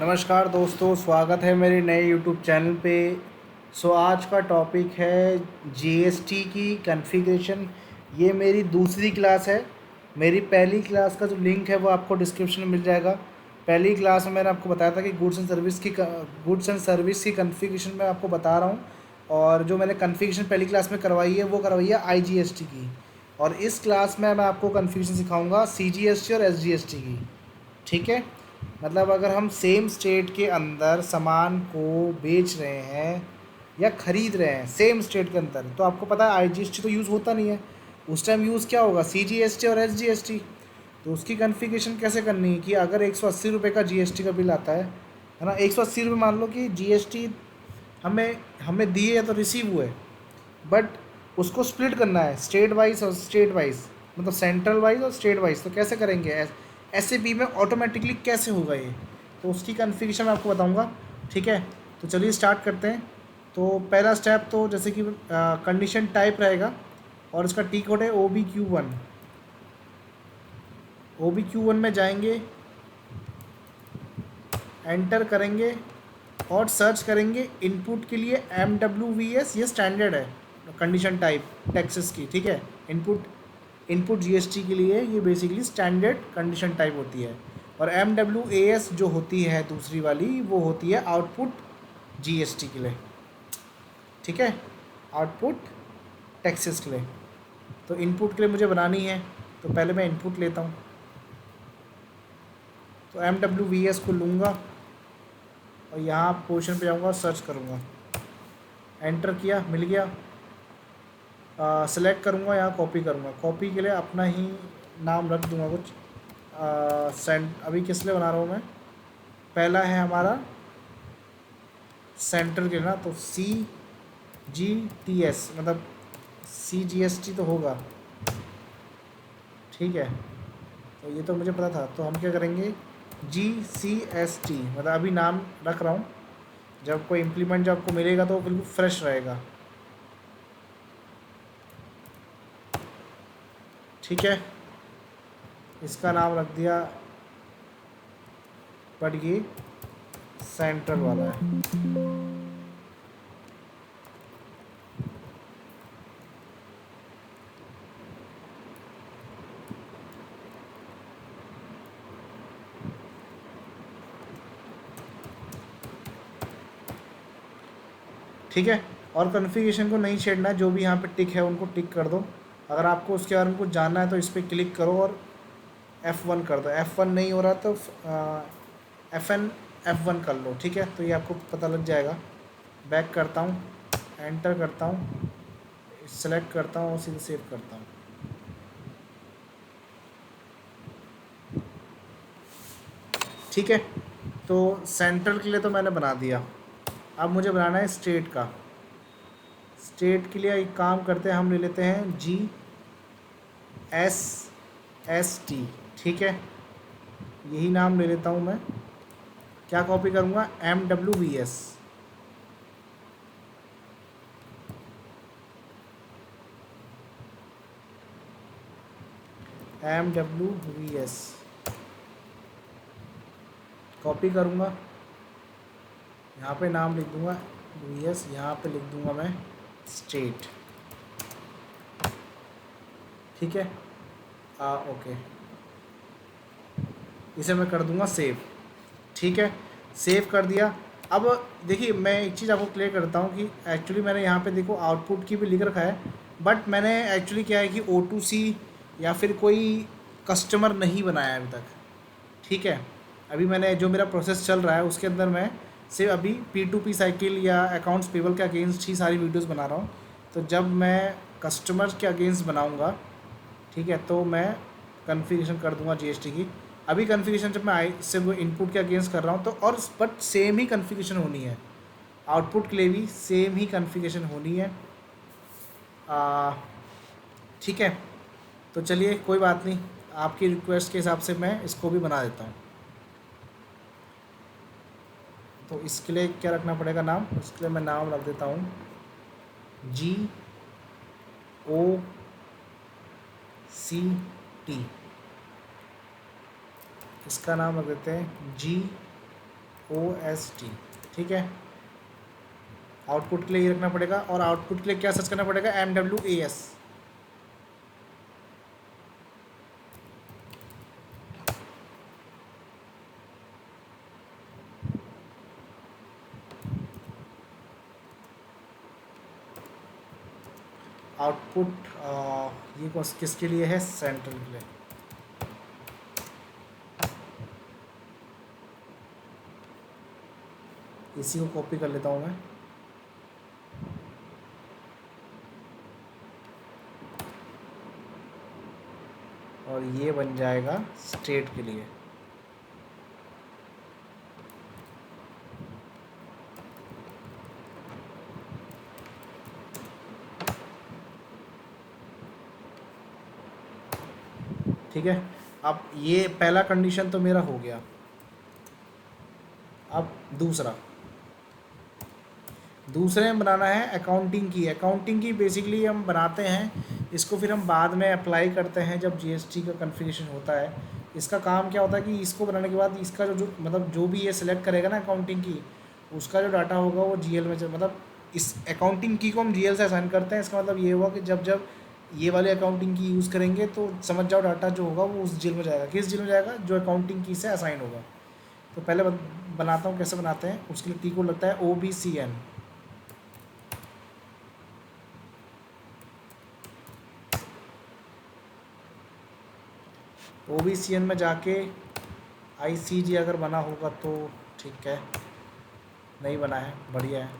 नमस्कार दोस्तों, स्वागत है मेरे नए यूट्यूब चैनल पे। आज का टॉपिक है जीएसटी की कॉन्फ़िगरेशन। ये मेरी दूसरी क्लास है। मेरी पहली क्लास का जो लिंक है वो आपको डिस्क्रिप्शन में मिल जाएगा। पहली क्लास में मैंने आपको बताया था कि गुड्स एंड सर्विस की कॉन्फ़िगरेशन मैं आपको बता रहा हूँ। और जो मैंने कॉन्फ़िगरेशन पहली क्लास में करवाई है वो करवाई है आईजीएसटी की। और इस क्लास में मैं आपको कॉन्फ़िगरेशन सिखाऊंगा सीजीएसटी और एसजीएसटी की। ठीक है। मतलब अगर हम सेम स्टेट के अंदर सामान को बेच रहे हैं या ख़रीद रहे हैं सेम स्टेट के अंदर, तो आपको पता है आईजीएसटी तो यूज़ होता नहीं है। उस टाइम यूज़ क्या होगा, सीजीएसटी और एसजीएसटी। तो उसकी कन्फिगरेशन कैसे करनी है कि अगर 180 रुपये का जीएसटी का बिल आता है ना, 180 रुपये मान लो कि जीएसटी हमें हमें दिए या तो रिसीव हुए, बट उसको स्प्लिट करना है स्टेट वाइज और स्टेट वाइज, मतलब सेंट्रल वाइज और स्टेट वाइज। तो कैसे करेंगे ऐसे बी में ऑटोमेटिकली कैसे होगा ये, तो उसकी कन्फिगरेशन मैं आपको बताऊंगा। ठीक है, तो चलिए स्टार्ट करते हैं। तो पहला स्टेप तो जैसे कि कंडीशन टाइप रहेगा और इसका टी कोड है OBQ1। OBQ1 में जाएंगे, एंटर करेंगे और सर्च करेंगे इनपुट के लिए MWVS। ये स्टैंडर्ड है कंडीशन टाइप टैक्सेस की। ठीक है, इनपुट इनपुट जीएसटी के लिए ये बेसिकली स्टैंडर्ड कंडीशन टाइप होती है। और MWAS जो होती है दूसरी वाली, वो होती है आउटपुट जीएसटी के लिए। ठीक है, आउटपुट टैक्सेस के लिए। तो इनपुट के लिए मुझे बनानी है, तो पहले मैं इनपुट लेता हूँ। तो MWVS को लूँगा और यहाँ पोर्शन पे जाऊँगा, सर्च करूँगा, एंटर किया, मिल गया। सेलेक्ट करूँगा, यहाँ कॉपी करूँगा। कॉपी के लिए अपना ही नाम रख दूँगा कुछ। अभी किस लिए बना रहा हूँ मैं, पहला है हमारा सेंटर के ना, तो CGTS, मतलब CGST तो होगा। ठीक है, तो ये तो मुझे पता था। तो हम क्या करेंगे, GCST, मतलब अभी नाम रख रहा हूँ। जब कोई इम्प्लीमेंट जब आपको मिलेगा तो बिल्कुल फ्रेश रहेगा। ठीक है, इसका नाम रख दिया, बट ये सेंट्रल वाला है। ठीक है, और कन्फिगरेशन को नहीं छेड़ना है। जो भी यहाँ पे टिक है उनको टिक कर दो। अगर आपको उसके बारे में कुछ जानना है तो इस पर क्लिक करो और F1 कर दो। F1 नहीं हो रहा तो F1 कर लो। ठीक है, तो ये आपको पता लग जाएगा। बैक करता हूँ, एंटर करता हूँ, सेलेक्ट करता हूँ और सीधे सेव करता हूँ। ठीक है, तो सेंट्रल के लिए तो मैंने बना दिया। अब मुझे बनाना है स्टेट का। स्टेट के लिए एक काम करते हैं, हम ले लेते हैं GSST। ठीक है, यही नाम ले लेता हूँ मैं। क्या कॉपी करूँगा, MWVS। MWVS कॉपी करूँगा, यहाँ पे नाम लिख दूँगा VS, यहाँ पे लिख दूँगा मैं स्टेट। ठीक है, ओके, इसे मैं कर दूँगा सेव। ठीक है, सेव कर दिया। अब देखिए, मैं एक चीज़ आपको क्लियर करता हूँ कि एक्चुअली मैंने यहाँ पे देखो आउटपुट की भी लिख रखा है, बट मैंने एक्चुअली क्या है कि O2C या फिर कोई कस्टमर नहीं बनाया है अभी तक। ठीक है, अभी मैंने जो मेरा प्रोसेस चल रहा है उसके अंदर मैं सिर्फ अभी P2P साइकिल या अकाउंट्स पेबल के अगेंस्ट ही सारी वीडियोस बना रहा हूँ। तो जब मैं कस्टमर के अगेंस्ट बनाऊँगा, ठीक है, तो मैं कन्फिगरेशन कर दूंगा जीएसटी की। अभी कन्फिगरेशन जब मैं सिर्फ इनपुट के अगेंस्ट कर रहा हूँ तो, और बट सेम ही कन्फिगरेशन होनी है। आउटपुट के लिए भी सेम ही कन्फिगरेशन होनी है। ठीक है, तो चलिए कोई बात नहीं, आपकी रिक्वेस्ट के हिसाब से मैं इसको भी बना देता हूँ। तो इसके लिए क्या रखना पड़ेगा नाम, इसके लिए मैं नाम रख देता हूँ GOCT। इसका नाम रख देते हैं OST, ठीक है। आउटपुट के लिए ये रखना पड़ेगा, और आउटपुट के लिए क्या सर्च करना पड़ेगा, MWAS। आउटपुट ये किसके लिए है, सेंट्रल के लिए। इसी को कॉपी कर लेता हूँ मैं, और ये बन जाएगा स्टेट के लिए। ठीक है, अब ये पहला कंडीशन तो मेरा हो गया। अब दूसरे में बनाना है अकाउंटिंग की। अकाउंटिंग की बेसिकली हम बनाते हैं, इसको फिर हम बाद में अप्लाई करते हैं जब जीएसटी का कन्फिगरेशन होता है। इसका काम क्या होता है कि इसको बनाने के बाद इसका जो मतलब जो भी ये सिलेक्ट करेगा ना अकाउंटिंग की, उसका जो डाटा होगा वो जीएल में मतलब इस अकाउंटिंग की को हम जीएल से असाइन करते हैं। इसका मतलब ये हुआ कि जब जब ये वाले अकाउंटिंग की यूज़ करेंगे तो समझ जाओ डाटा जो होगा वो उस जेल में जाएगा। किस जेल में जाएगा, जो अकाउंटिंग की से असाइन होगा। तो पहले बनाता हूँ कैसे बनाते हैं। उसके लिए टी को लगता है OBCN। OBCN में जाके ICG अगर बना होगा तो ठीक है, नहीं बना है, बढ़िया है,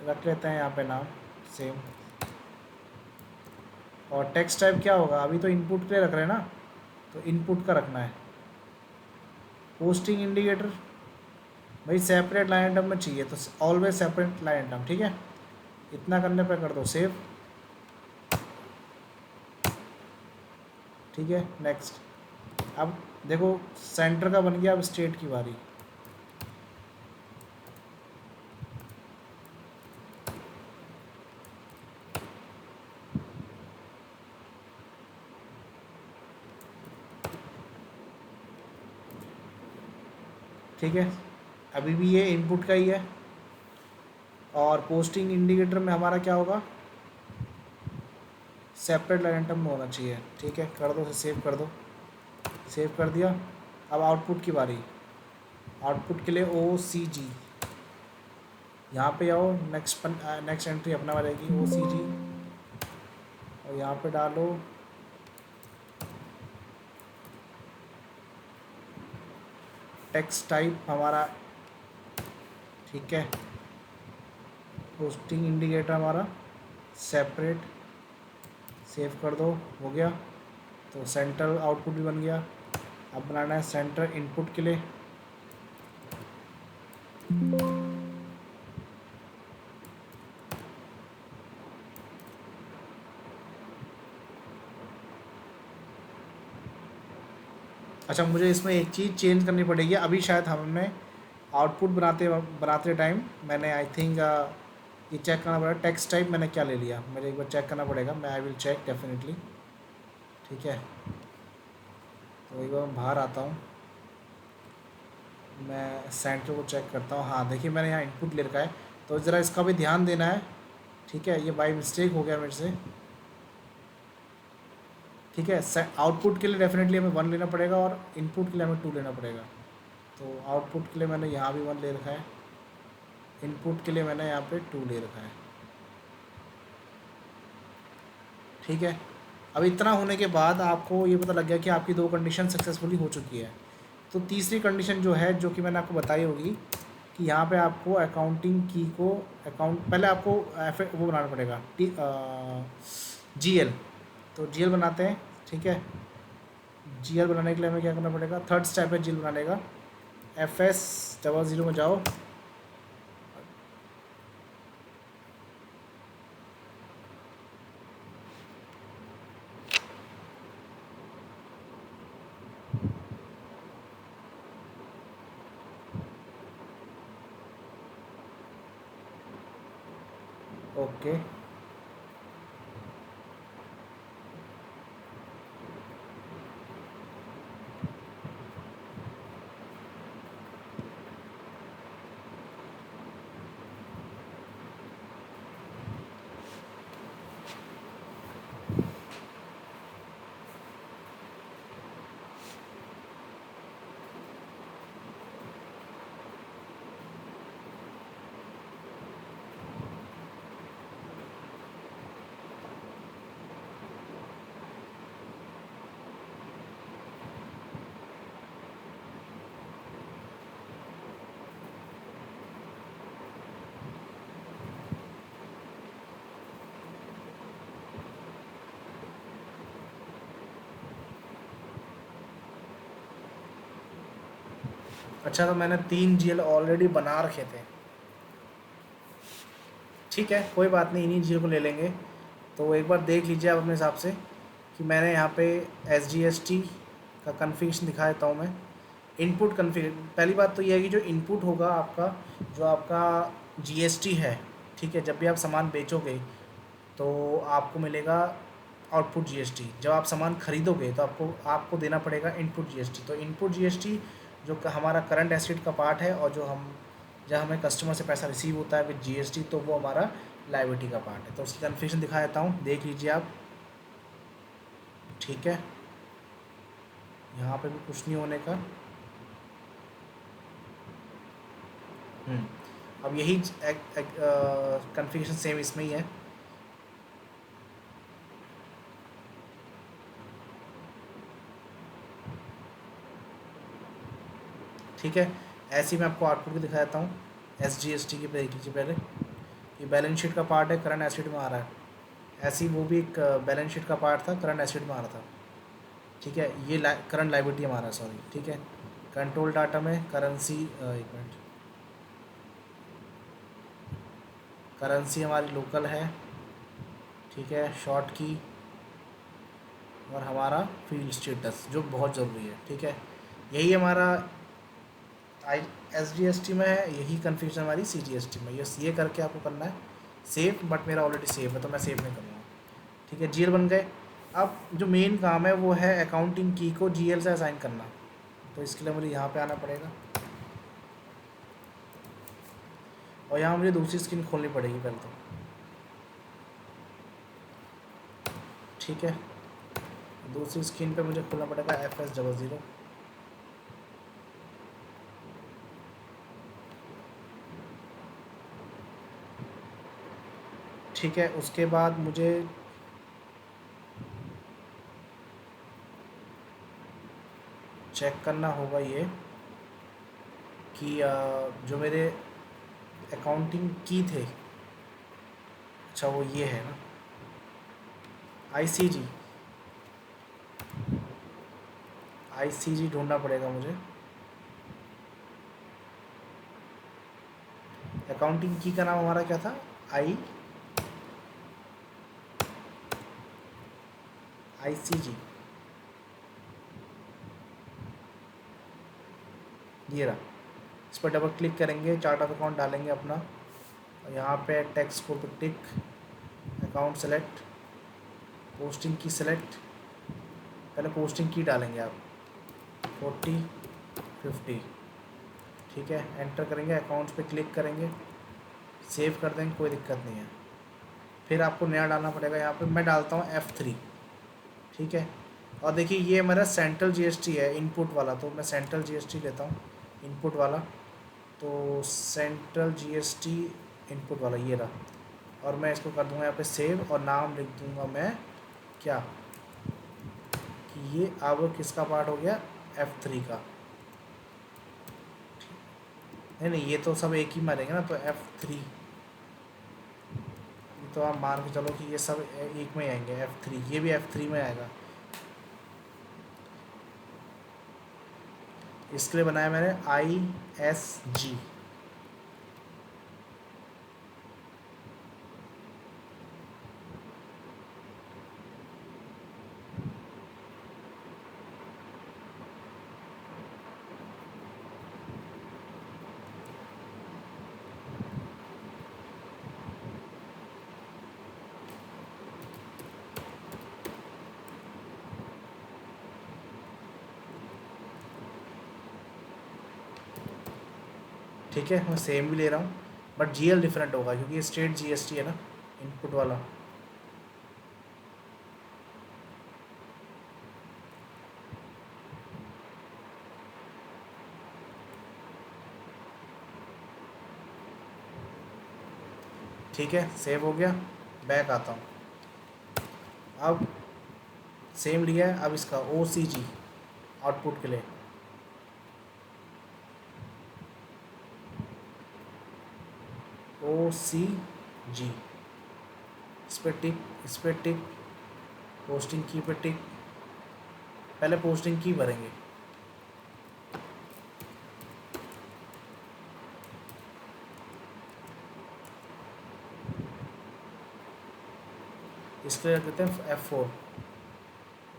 रख लेते हैं यहाँ पे नाम सेम। और टेक्स्ट टाइप क्या होगा, अभी तो इनपुट के लिए रख रहे हैं ना, तो इनपुट का रखना है। पोस्टिंग इंडिकेटर भाई सेपरेट लाइन आइटम में चाहिए, तो ऑलवेज सेपरेट लाइन आइटम, ठीक है। इतना करने पर कर दो सेव, ठीक है। नेक्स्ट, अब देखो सेंटर का बन गया, अब स्टेट की बारी। ठीक है, अभी भी ये इनपुट का ही है। और पोस्टिंग इंडिकेटर में हमारा क्या होगा, सेपरेट लाइन आइटम में होना चाहिए, ठीक है। कर दो, सेव कर दो, सेव कर दिया। अब आउटपुट की बारी। आउटपुट के लिए OCG, यहाँ पे आओ, नेक्स्ट एंट्री अपना रहेगी OCG, और यहाँ पे डालो टेक्स्ट टाइप हमारा, ठीक है। पोस्टिंग इंडिकेटर हमारा सेपरेट, सेव कर दो, हो गया। तो सेंट्रल आउटपुट भी बन गया। अब बनाना है सेंटर इनपुट के लिए। अच्छा, मुझे इसमें एक चीज़ चेंज करनी पड़ेगी। अभी शायद हमने आउटपुट बनाते टाइम मैंने आई थिंक ये चेक करना पड़ेगा, टेक्स्ट टाइप मैंने क्या ले लिया, मुझे एक बार चेक करना पड़ेगा। मैं आई विल चेक डेफिनेटली, ठीक है। तो एक बार मैं बाहर आता हूँ, मैं सेंटर को चेक करता हूँ। हाँ देखिए, मैंने यहाँ इनपुट ले रखा है, तो ज़रा इसका भी ध्यान देना है, ठीक है। ये बाई मिस्टेक हो गया मेरे से, ठीक है। आउटपुट के लिए डेफिनेटली हमें 1 लेना पड़ेगा, और इनपुट के लिए हमें 2 लेना पड़ेगा। तो आउटपुट के लिए मैंने यहाँ भी 1 ले रखा है, इनपुट के लिए मैंने यहाँ पे 2 ले रखा है, ठीक है। अब इतना होने के बाद आपको ये पता लग गया कि आपकी 2 कंडीशन सक्सेसफुली हो चुकी है। तो तीसरी कंडीशन जो है, जो कि मैंने आपको बताई होगी, कि यहाँ पे आपको अकाउंटिंग की को पहले आपको वो बनाना पड़ेगा GL। तो GL बनाते हैं, ठीक है। GL बनाने के लिए हमें क्या करना पड़ेगा, थर्ड स्टेप है GL बनाने का। FS00 में जाओ, ओके। अच्छा, तो मैंने 3 जीएल ऑलरेडी बना रखे थे। ठीक है, कोई बात नहीं, इन्हीं जीएल को ले लेंगे। तो एक बार देख लीजिए आप अपने हिसाब से कि मैंने यहाँ पे SGST का कन्फिगरेशन दिखा देता हूँ मैं। इनपुट कन्फिग पहली बात तो ये है कि जो इनपुट होगा आपका, जो आपका GST है, ठीक है, जब भी आप सामान बेचोगे तो आपको मिलेगा आउटपुट GST। जब आप सामान खरीदोगे तो आपको आपको देना पड़ेगा इनपुट GST। तो इनपुट GST जो हमारा करंट एसेट का पार्ट है, और जो हम जब हमें कस्टमर से पैसा रिसीव होता है विद GST, तो वो हमारा लायबिलिटी का पार्ट है। तो उसकी कन्फिगरेशन दिखा देता हूँ, देख लीजिए आप। ठीक है, यहाँ पे भी कुछ नहीं होने का। अब यही कन्फिगरेशन सेम इसमें ही है। ठीक है, ऐसे ही मैं आपको आउटपुट भी दिखा देता हूँ। SGST की देख लीजिए पहले, ये बैलेंस शीट का पार्ट है, करंट एसेट में आ रहा है। ऐसे ही वो भी एक बैलेंस शीट का पार्ट था, करंट एसेट में आ रहा था। ठीक है, ये करंट लायबिलिटी हमारा है, सॉरी। ठीक है, कंट्रोल डाटा में करेंसी, एक मिनट, करेंसी हमारी लोकल है। ठीक है, शॉर्ट की, और हमारा फील्ड स्टेटस जो बहुत ज़रूरी है। ठीक है, यही हमारा SGST में है, यही कन्फ्यूजन हमारी CGST में। ये करके आपको करना है सेव, बट मेरा ऑलरेडी सेव है तो मैं सेव नहीं करूँगा। ठीक है, GL बन गए। अब जो मेन काम है वो है अकाउंटिंग की को GL से असाइन करना। तो इसके लिए मुझे यहाँ पे आना पड़ेगा, और यहाँ मुझे दूसरी स्क्रीन खोलनी पड़ेगी पहले तो। ठीक है, दूसरी स्क्रीन पे मुझे खोलना पड़ेगा FS00। ठीक है, उसके बाद मुझे चेक करना होगा ये कि जो मेरे अकाउंटिंग की थे, अच्छा वो ये है ना, ICG ढूंढना पड़ेगा मुझे। अकाउंटिंग की का नाम हमारा क्या था? ICG, ये रहा। इस पर डबल क्लिक करेंगे, चार्ट ऑफ अकाउंट डालेंगे अपना, और यहाँ पे टेक्स्ट को टिक, अकाउंट सेलेक्ट, पोस्टिंग की सेलेक्ट, पहले पोस्टिंग की डालेंगे आप 40 50। ठीक है, एंटर करेंगे, अकाउंट्स पे क्लिक करेंगे, सेव कर देंगे, कोई दिक्कत नहीं है। फिर आपको नया डालना पड़ेगा, यहाँ पे मैं डालता हूँ F3। ठीक है, और देखिए ये मेरा सेंट्रल GST है इनपुट वाला, तो मैं सेंट्रल GST लेता हूँ इनपुट वाला। तो सेंट्रल GST इनपुट वाला ये रहा, और मैं इसको कर दूंगा यहाँ पे सेव, और नाम लिख दूंगा मैं क्या, कि ये अब किसका पार्ट हो गया? F3 का। नहीं नहीं, ये तो सब एक ही मारेंगे ना, तो F3, तो आप मान के चलो कि ये सब एक में आएंगे। F3, ये भी F3 में आएगा। इसके लिए बनाया मैंने ISG। ठीक है, मैं सेम भी ले रहा हूँ, बट GL डिफरेंट होगा क्योंकि ये स्टेट GST है ना, इनपुट वाला। ठीक है, सेव हो गया, बैक आता हूँ। अब सेम लिया है, अब इसका OCG आउटपुट के लिए, OCG, इस पर टिक, इस पर टिक, पोस्टिंग की पे टिक। पहले पोस्टिंग की भरेंगे। इसके लिए रख देते हैं F4।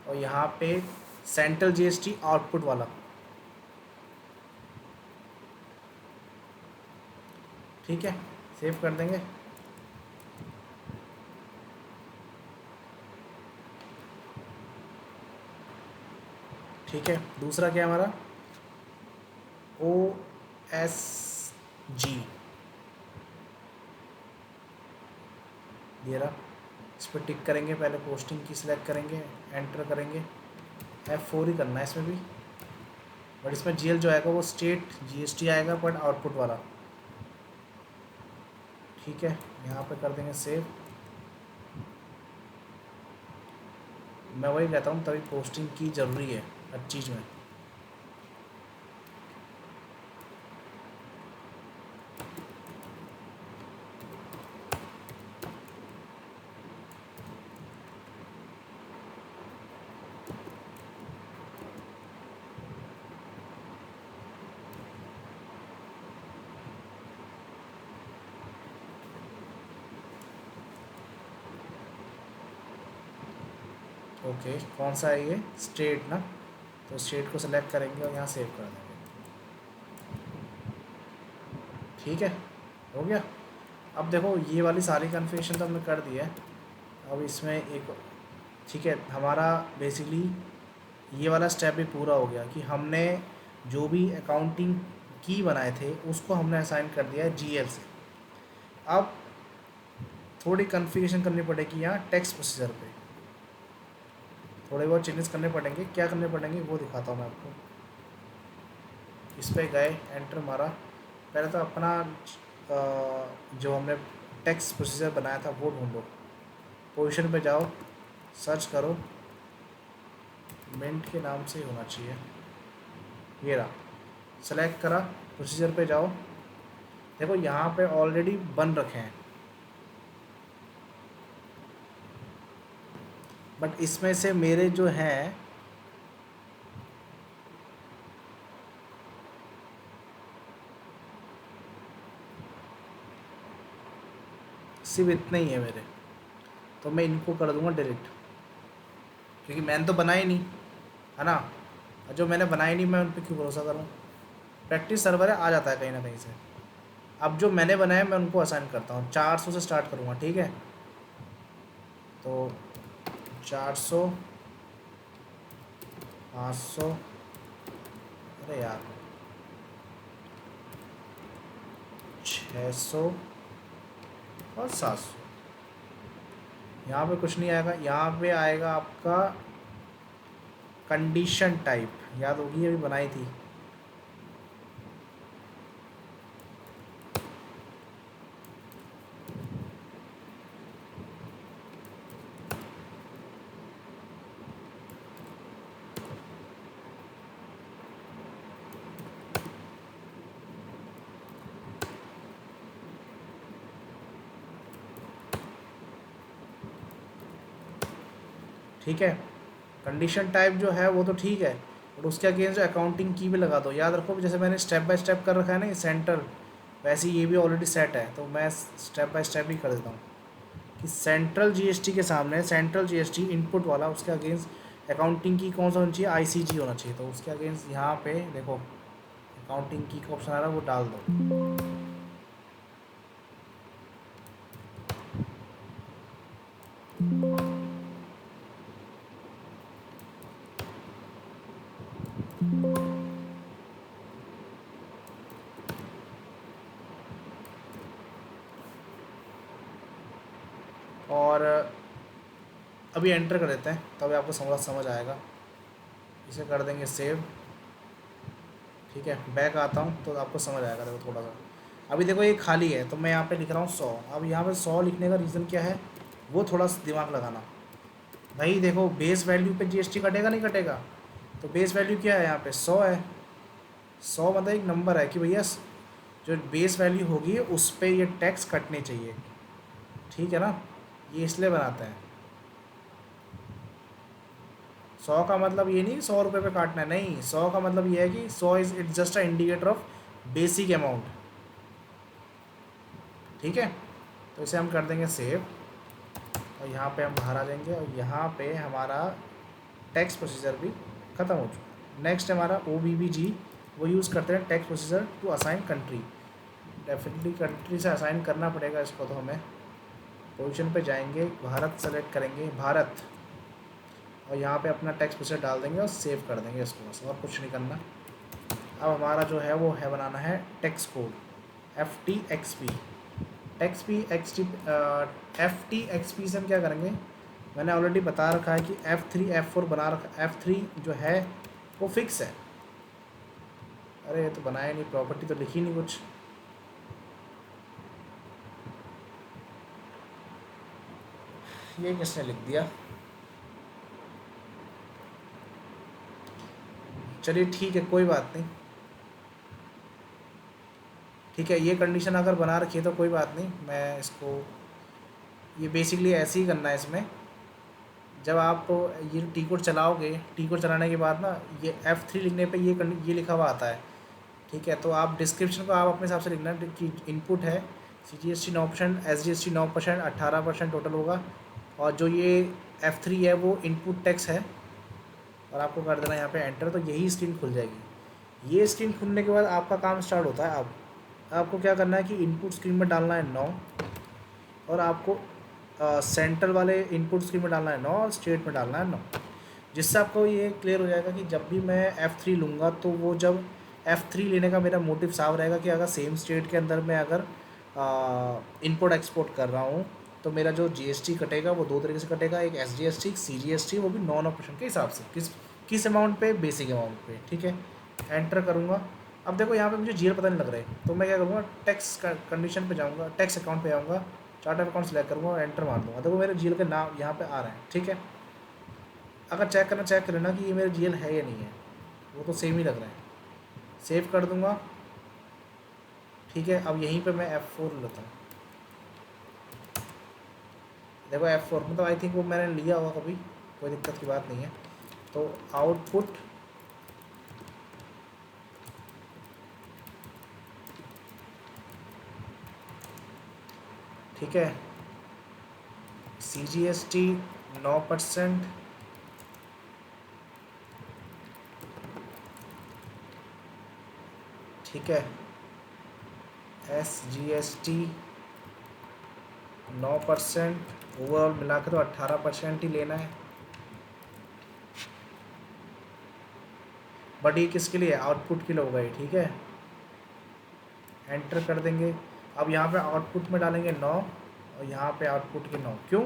और यहाँ पे सेंट्रल जीएसटी आउटपुट वाला, ठीक है, सेव कर देंगे। ठीक है, दूसरा क्या है हमारा, OSG, ये रहा। इस पर टिक करेंगे, पहले पोस्टिंग की सिलेक्ट करेंगे, एंटर करेंगे, F4 ही करना है इसमें भी, बट इसमें GL जो आएगा वो स्टेट GST आएगा, बट आउटपुट वाला। ठीक है, यहाँ पे कर देंगे सेव। मैं वही कहता हूँ, तभी पोस्टिंग की ज़रूरी है हर चीज़ में। ओके, कौन सा है ये, स्टेट ना, तो स्टेट को सिलेक्ट करेंगे और यहाँ सेव कर देंगे। ठीक है, हो गया। अब देखो ये वाली सारी कन्फिगरेशन तो हमने कर दी है। अब इसमें एक, ठीक है, हमारा बेसिकली ये वाला स्टेप भी पूरा हो गया कि हमने जो भी अकाउंटिंग की बनाए थे उसको हमने असाइन कर दिया है GL से। अब थोड़ी कन्फिगरेशन करनी पड़ेगी यहाँ टैक्स प्रोसीजर पे, थोड़े बहुत चेंजेस करने पड़ेंगे। क्या करने पड़ेंगे वो दिखाता हूँ मैं आपको। इस पर गए, एंटर मारा, पहले तो अपना जो हमने टैक्स प्रोसीजर बनाया था वो ढूंढो। पोजीशन पे जाओ, सर्च करो, मिंट के नाम से ही होना चाहिए, ये रहा। सेलेक्ट करा, प्रोसीजर पे जाओ, देखो यहाँ पे ऑलरेडी बन रखे हैं, बट इसमें से मेरे जो हैं सिर्फ इतने ही है मेरे, तो मैं इनको कर दूंगा डिलीट, क्योंकि मैंने तो बनाया ही नहीं है ना। जो मैंने बनाया नहीं मैं उन पर क्यों भरोसा करूँ। प्रैक्टिस सर्वर है, आ जाता है कहीं ना कहीं से। अब जो मैंने बनाया मैं उनको असाइन करता हूँ। 400 से स्टार्ट करूँगा, ठीक है, तो 400, 500, अरे यार 600 और 700। यहाँ पे कुछ नहीं आएगा, यहाँ पे आएगा आपका कंडीशन टाइप, याद होगी अभी बनाई थी। ठीक है, कंडीशन टाइप जो है वो तो ठीक है, और उसके अगेंस्ट जो अकाउंटिंग की भी लगा दो। याद रखो जैसे मैंने स्टेप बाय स्टेप कर रखा है ना ये सेंट्रल, वैसे ये भी ऑलरेडी सेट है, तो मैं स्टेप बाय स्टेप ही कर देता हूँ कि सेंट्रल GST के सामने, सेंट्रल GST इनपुट वाला, उसके अगेंस्ट अकाउंटिंग की कौन सा होना चाहिए, ICG होना चाहिए। तो उसके अगेंस्ट यहाँ पे देखो अकाउंटिंग की का ऑप्शन आ रहा है, वो डाल दो। और अभी एंटर कर देते हैं, तभी आपको समझ आएगा। इसे कर देंगे सेव। ठीक है, बैक आता हूँ तो आपको समझ आएगा। देखो थोड़ा सा अभी देखो ये खाली है, तो मैं यहाँ पे लिख रहा हूँ 100। अब यहाँ पे 100 लिखने का रीज़न क्या है, वो थोड़ा सा दिमाग लगाना। भाई देखो बेस वैल्यू पे GST कटेगा नहीं कटेगा, तो बेस वैल्यू क्या है यहाँ पे 100 है। 100 मतलब एक नंबर है कि भैया जो बेस वैल्यू होगी उस पर ये टैक्स कटने चाहिए। ठीक है ना, ये इसलिए बनाते हैं। 100 का मतलब ये नहीं 100 रुपये पे काटना है, नहीं। 100 का मतलब ये है कि 100 is it's just a indicator of basic amount. ठीक है, तो इसे हम कर देंगे सेव। और यहाँ पे हम बाहर आ जाएंगे और यहाँ पे हमारा टैक्स प्रोसीजर भी ख़त्म हो चुका है। नेक्स्ट हमारा OBBG, वो यूज़ करते हैं tax procedure to assign country. Definitely country से असाइन करना पड़ेगा इसको, तो हमें पोजीशन पे जाएंगे, भारत सेलेक्ट करेंगे, भारत, और यहाँ पे अपना टैक्स प्रोसीजर डाल देंगे और सेव कर देंगे इसको, बस और कुछ नहीं करना। अब हमारा जो है वो है बनाना है टैक्स कोड FTXP। FTXP से हम क्या करेंगे, मैंने ऑलरेडी बता रखा है कि F3 F4 बना रखा। F3 जो है वो फिक्स है। अरे ये तो बनाया नहीं, प्रॉपर्टी तो लिखी नहीं कुछ। ये किसने लिख दिया? चलिए ठीक है, कोई बात नहीं, ठीक है। ये कंडीशन अगर बना रखी है तो कोई बात नहीं, मैं इसको, ये बेसिकली ऐसे ही करना है इसमें। जब आप ये टी कोड चलाओगे, टी कोड चलाने के बाद ना ये F3 लिखने पे ये लिखा हुआ आता है, ठीक है। तो आप डिस्क्रिप्शन को आप अपने हिसाब से लिखना कि इनपुट है CGST 9%, SGST 9%, 18% टोटल होगा, और जो ये F3 है वो इनपुट टैक्स है, और आपको कर देना यहाँ पे एंटर, तो यही स्क्रीन खुल जाएगी। ये स्क्रीन खुलने के बाद आपका काम स्टार्ट होता है। अब आपको क्या करना है कि इनपुट स्क्रीन में डालना है 9, और आपको सेंट्रल वाले इनपुट स्क्रीन में डालना है 9, और स्टेट में डालना है 9, जिससे आपको ये क्लियर हो जाएगा कि जब भी मैं F3 लूँगा तो वो जब F3 लेने का मेरा मोटिव साफ रहेगा कि अगर सेम स्टेट के अंदर मैं अगर इम्पोर्ट एक्सपोर्ट कर रहा हूँ तो मेरा जो GST कटेगा वो 2 तरीके से कटेगा, एक SGST, एक CGST, वो भी 9% के हिसाब से। किस अमाउंट पे? बेसिक अमाउंट पे, ठीक है। एंटर करूँगा। अब देखो यहाँ पे मुझे GL पता नहीं लग रहा है, तो मैं क्या करूँगा, टैक्स कंडीशन पे जाऊँगा, टैक्स अकाउंट पे जाऊँगा, चार्ट ऑफ अकाउंट सेलेक्ट करूँगा और एंटर मार दूँगा। देखो मेरे GL के नाम यहाँ पे आ रहे हैं, ठीक है। अगर चेक करना, चेक कर लेना कि ये मेरे GL है या नहीं है, वो तो सेम ही लग रहा है। सेव कर दूँगा, ठीक है। अब यहीं पे मैं F4 लेता हूँ। देखो F4 मतलब आई थिंक वो मैंने लिया होगा कभी, कोई दिक्कत की बात नहीं है। तो आउटपुट, ठीक है, CGST 9%, ठीक है, SGST 9%, ओवरऑल मिला के तो 18% ही लेना है। बट ये किसके लिए? आउटपुट के लिए होगा ये, ठीक है। एंटर कर देंगे। अब यहाँ पे आउटपुट में डालेंगे 9, और यहाँ पे आउटपुट के 9। क्यों?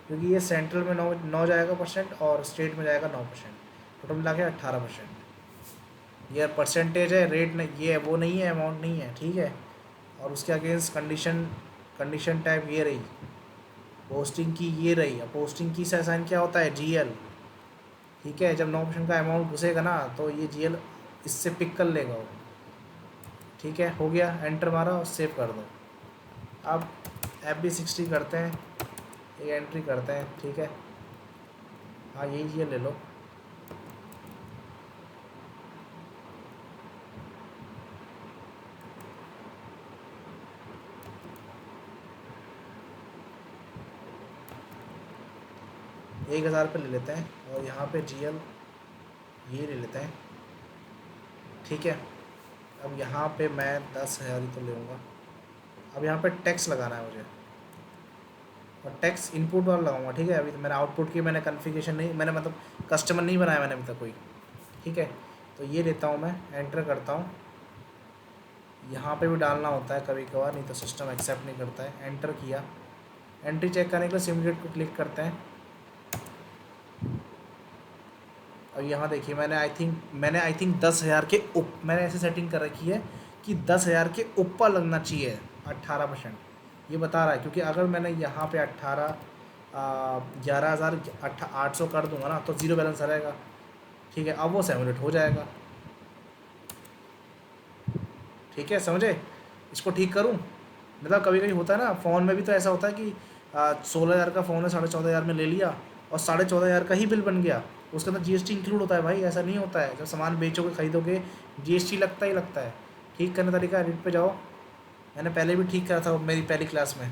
क्योंकि ये सेंट्रल में 9 जाएगा परसेंट, और स्टेट में जाएगा 9%, टोटल मिला के 18%। ये परसेंटेज है, रेट नहीं, ये वो नहीं है, अमाउंट नहीं है, ठीक है। और उसके अगेंस्ट कंडीशन टाइप ये रही, पोस्टिंग की ये रही। अब पोस्टिंग की से असाइन क्या होता है? GL, ठीक है। जब 9% का अमाउंट घुसेगा ना तो ये GL इससे पिक कर लेगा वो, ठीक है। हो गया, एंटर मारा और सेव कर दो। अब FB60 करते हैं, एक एंट्री करते हैं, ठीक है। हाँ यही GL ले लो। ₹1000 ले लेते हैं, और यहाँ पे GL ये ले लेते हैं, ठीक है। अब यहाँ पे मैं 10,000 ही तो लूँगा। अब यहाँ पे टैक्स लगाना है मुझे, और टैक्स इनपुट वाला लगाऊंगा, ठीक है। अभी तो मैंने आउटपुट की मैंने कन्फिगरेशन नहीं, मैंने मतलब कस्टमर नहीं बनाया मैंने अभी तक कोई, ठीक है। तो ये लेता हूँ मैं, एंटर करता हूँ। यहाँ पे भी डालना होता है कभी कभार, नहीं तो सिस्टम एक्सेप्ट नहीं करता है। एंटर किया। एंट्री चेक करने के लिए सिमुलेट को क्लिक करते हैं। और यहाँ देखिए मैंने आई थिंक 10,000 के मैंने ऐसे सेटिंग कर रखी है कि 10,000 के ऊपर लगना चाहिए 18%, ये बता रहा है। क्योंकि अगर मैंने यहाँ पे 11,800 कर दूंगा ना तो ज़ीरो बैलेंस रहेगा, ठीक है। अब वो सिमुलेट हो जाएगा, ठीक है, समझे। इसको ठीक करूँ, मतलब कभी कभी होता है ना फ़ोन में भी, तो ऐसा होता है कि 16,000 का फ़ोन है, 14,500 में ले लिया और 14,500 का ही बिल बन गया। उसके अंदर GST इंक्लूड होता है भाई, ऐसा नहीं होता है। जब सामान बेचोगे खरीदोगे GST लगता ही लगता है। ठीक करने का तरीका, एडिट पे जाओ, मैंने पहले भी ठीक करा था मेरी पहली क्लास में।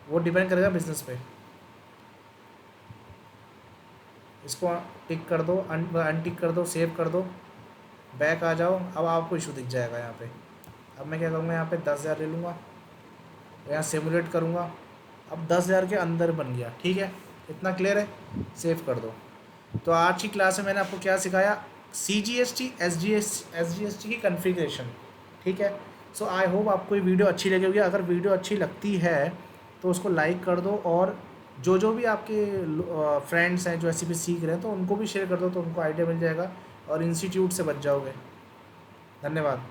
वो डिपेंड करेगा बिजनेस पे। इसको टिक कर दो, अनटिक कर दो, सेव कर दो, बैक आ जाओ। अब आपको इशू दिख जाएगा यहाँ पे। अब मैं क्या करूँगा, यहाँ पे 10,000 ले लूँगा, यहाँ सिमुलेट करूँगा। अब 10,000 के अंदर बन गया, ठीक है, इतना क्लियर है। सेव कर दो। तो आज की क्लास में मैंने आपको क्या सिखाया, CGST SGST की कन्फिग्रेशन, ठीक है। सो आई होप आपको ये वीडियो अच्छी लगी होगी। अगर वीडियो अच्छी लगती है तो उसको लाइक कर दो, और जो भी आपके फ्रेंड्स हैं जो ऐसे सीख रहे हैं तो उनको भी शेयर कर दो, तो उनको आइडिया मिल जाएगा और इंस्टीट्यूट से बच जाओगे। धन्यवाद।